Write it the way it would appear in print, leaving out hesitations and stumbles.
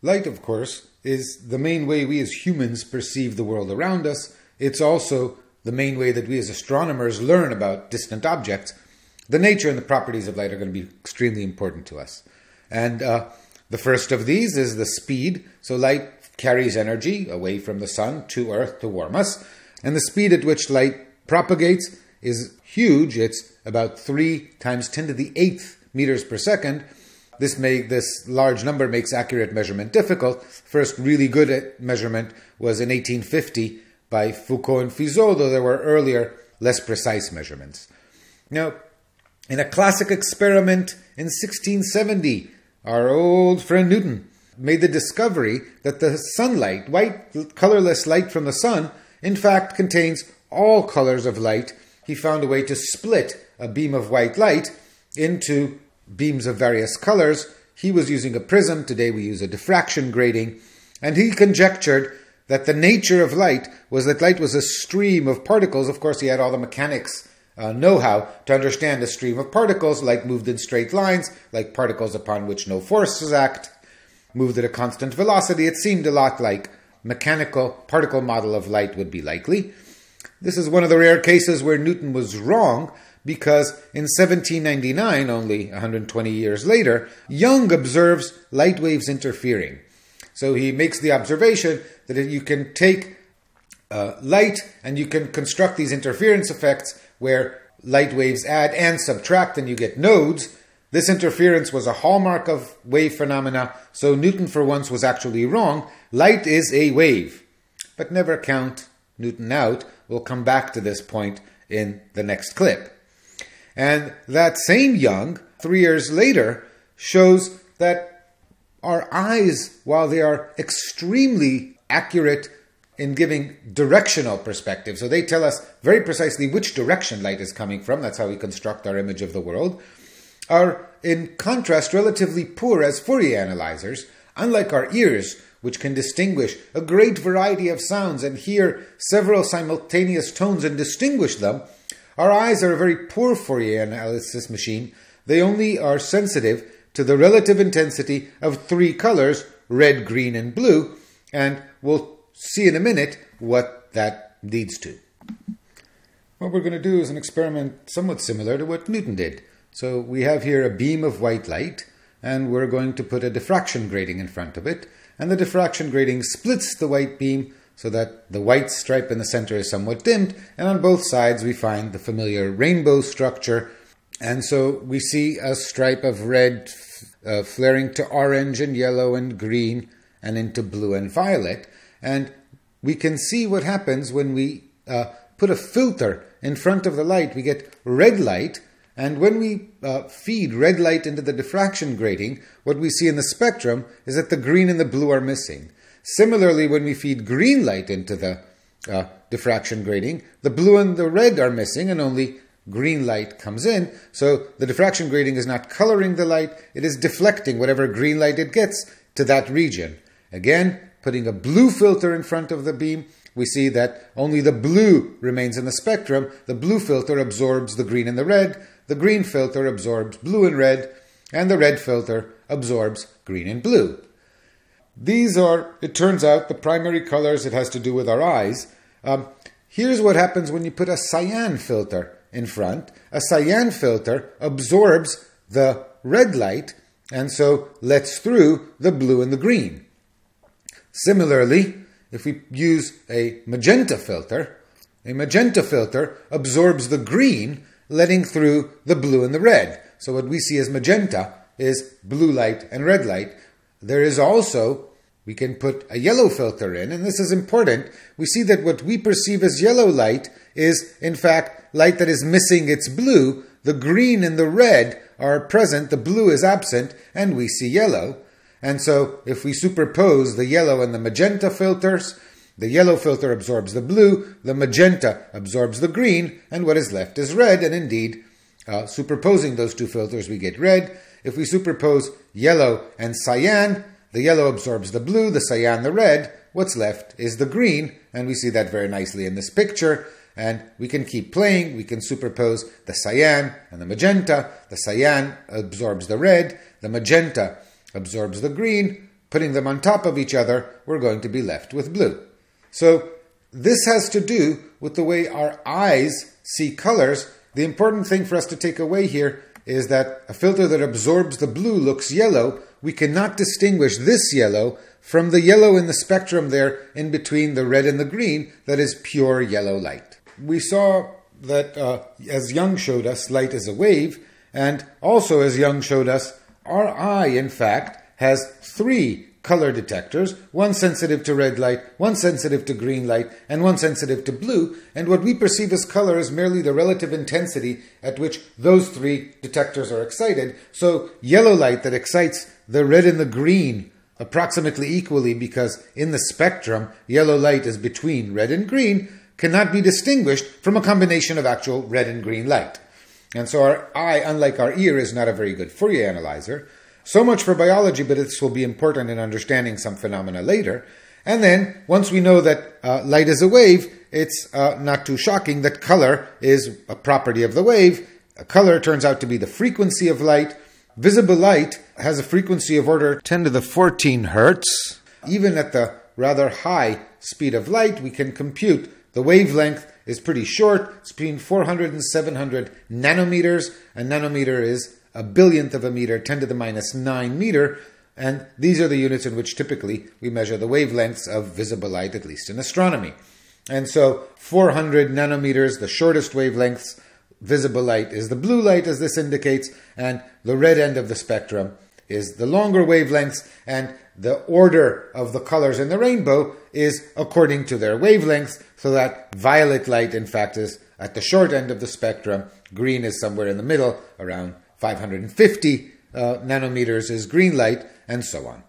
Light, of course, is the main way we as humans perceive the world around us. It's also the main way that we as astronomers learn about distant objects. The nature and the properties of light are going to be extremely important to us. And the first of these is the speed. So light carries energy away from the sun to Earth to warm us. And the speed at which light propagates is huge. It's about 3 times 10 to the 8th meters per second. This large number makes accurate measurement difficult. First really good measurement was in 1850 by Foucault and Fizeau, though there were earlier, less precise measurements. Now, in a classic experiment in 1670, our old friend Newton made the discovery that the sunlight, white, colorless light from the sun, in fact contains all colors of light. He found a way to split a beam of white light into beams of various colors. He was using a prism. Today we use a diffraction grating. And he conjectured that the nature of light was a stream of particles. Of course, he had all the mechanics know-how to understand a stream of particles. Light moved in straight lines, like particles upon which no forces act, moved at a constant velocity. It seemed a lot like mechanical particle model of light would be likely. This is one of the rare cases where Newton was wrong, because in 1799, only 120 years later, Young observes light waves interfering. So he makes the observation that you can take light and you can construct these interference effects where light waves add and subtract and you get nodes. This interference was a hallmark of wave phenomena, so Newton for once was actually wrong. Light is a wave. But never count Newton out. We'll come back to this point in the next clip. And that same Young, 3 years later, shows that our eyes, while they are extremely accurate in giving directional perspective, so they tell us very precisely which direction light is coming from, that's how we construct our image of the world, are in contrast relatively poor as Fourier analyzers, unlike our ears, which can distinguish a great variety of sounds and hear several simultaneous tones and distinguish them. Our eyes are a very poor Fourier analysis machine. They only are sensitive to the relative intensity of 3 colors, red, green, and blue, and we'll see in a minute what that leads to. What we're going to do is an experiment somewhat similar to what Newton did. So we have here a beam of white light, and we're going to put a diffraction grating in front of it, and the diffraction grating splits the white beam so that the white stripe in the center is somewhat dimmed, and on both sides we find the familiar rainbow structure. And so we see a stripe of red flaring to orange and yellow and green and into blue and violet. And we can see what happens when we put a filter in front of the light. We get red light, and when we feed red light into the diffraction grating, what we see in the spectrum is that the green and the blue are missing. Similarly, when we feed green light into the diffraction grating, the blue and the red are missing and only green light comes in. So the diffraction grating is not coloring the light, it is deflecting whatever green light it gets to that region. Again, putting a blue filter in front of the beam, we see that only the blue remains in the spectrum. The blue filter absorbs the green and the red, the green filter absorbs blue and red, and the red filter absorbs green and blue. These are, it turns out, the primary colors. It has to do with our eyes. Here's what happens when you put a cyan filter in front. A cyan filter absorbs the red light and so lets through the blue and the green. Similarly, if we use a magenta filter absorbs the green, letting through the blue and the red. So what we see as magenta is blue light and red light. There is also, we can put a yellow filter in, and this is important. We see that what we perceive as yellow light is, in fact, light that is missing its blue. The green and the red are present, the blue is absent, and we see yellow. And so if we superpose the yellow and the magenta filters, the yellow filter absorbs the blue, the magenta absorbs the green, and what is left is red. And indeed, superposing those two filters, we get red. If we superpose yellow and cyan, the yellow absorbs the blue, the cyan the red. What's left is the green, and we see that very nicely in this picture. And we can keep playing. We can superpose the cyan and the magenta. The cyan absorbs the red, the magenta absorbs the green, putting them on top of each other, we're going to be left with blue. So this has to do with the way our eyes see colors. The important thing for us to take away here is that a filter that absorbs the blue looks yellow. We cannot distinguish this yellow from the yellow in the spectrum there in between the red and the green that is pure yellow light. We saw that, as Young showed us, light is a wave, and also as Young showed us, our eye, in fact, has 3 color detectors, one sensitive to red light, one sensitive to green light, and one sensitive to blue, and what we perceive as color is merely the relative intensity at which those 3 detectors are excited. So yellow light that excites the red and the green approximately equally, because in the spectrum, yellow light is between red and green, cannot be distinguished from a combination of actual red and green light. And so our eye, unlike our ear, is not a very good Fourier analyzer. So much for biology, but this will be important in understanding some phenomena later. And then, once we know that light is a wave, it's not too shocking that color is a property of the wave. Color turns out to be the frequency of light. Visible light has a frequency of order 10 to the 14 hertz. Even at the rather high speed of light, we can compute the wavelength is pretty short. It's between 400 and 700 nanometers. A nanometer is a billionth of a meter, 10 to the minus 9 meter, and these are the units in which typically we measure the wavelengths of visible light, at least in astronomy. And so 400 nanometers, the shortest wavelengths, visible light is the blue light, as this indicates, and the red end of the spectrum is the longer wavelengths, and the order of the colors in the rainbow is according to their wavelengths, so that violet light, in fact, is at the short end of the spectrum, green is somewhere in the middle, around 550 nanometers is green light, and so on.